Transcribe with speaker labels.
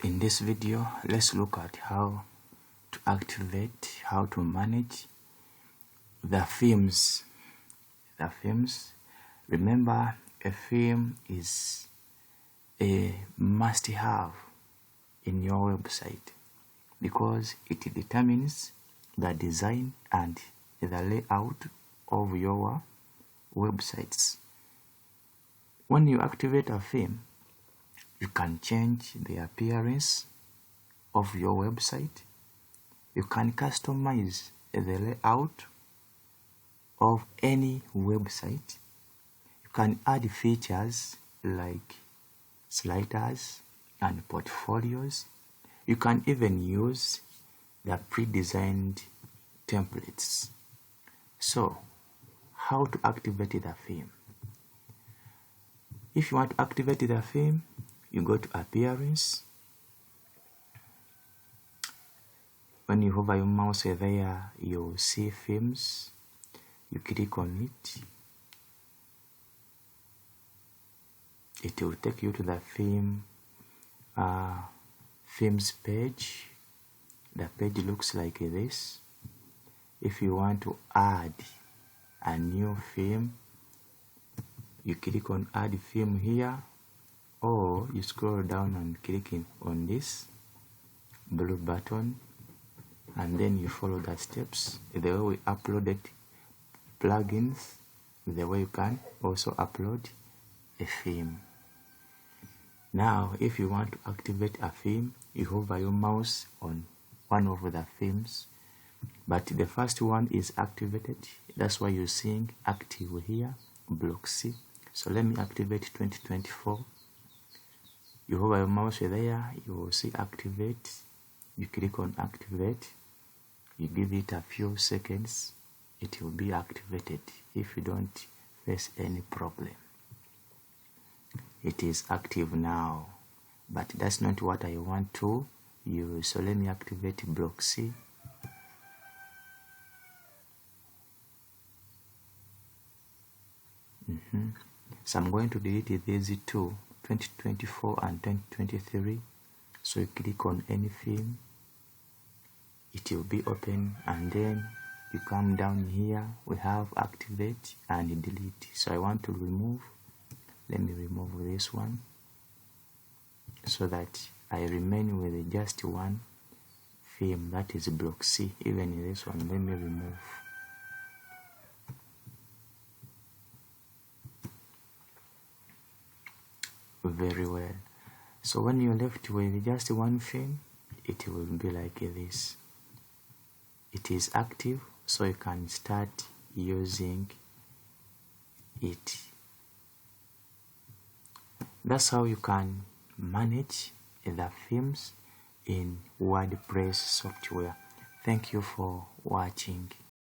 Speaker 1: In this video, let's look at how to activate, how to manage the themes. Remember, a theme is a must-have in your website because it determines the design and the layout of your websites. When you activate a theme, you can change the appearance of your website. You can customize the layout of any website. You can add features like sliders and portfolios. You can even use the pre-designed templates. So, how to activate the theme? If you want to activate the theme, you go to Appearance. When you hover your mouse there, you'll see Themes. You click on it. It will take you to the themes page. The page looks like this. If you want to add a new theme, you click on Add Theme here, or you scroll down and click on this blue button, and then you follow the steps. The way we uploaded plugins, the way you can also upload a theme. Now, if you want to activate a theme, you hover your mouse on one of the themes, but the first one is activated. That's why you're seeing active here, block C. So let me activate 2024. You hover your mouse there, you will see activate. You click on activate. You give it a few seconds, it will be activated if you don't face any problem. It is active now, but that's not what I want to use. So let me activate block C. So I'm going to delete these two, 2024 and 2023. So you click on any theme, it will be open, and then you come down here, we have activate and delete. So I want to remove. Let me remove this one so that I remain with just one theme, that is block C. Even this one, let me remove. Very well. So when you're left with just one theme, it will be like this. It is active, so you can start using it. That's how you can manage the themes in WordPress software. Thank you for watching.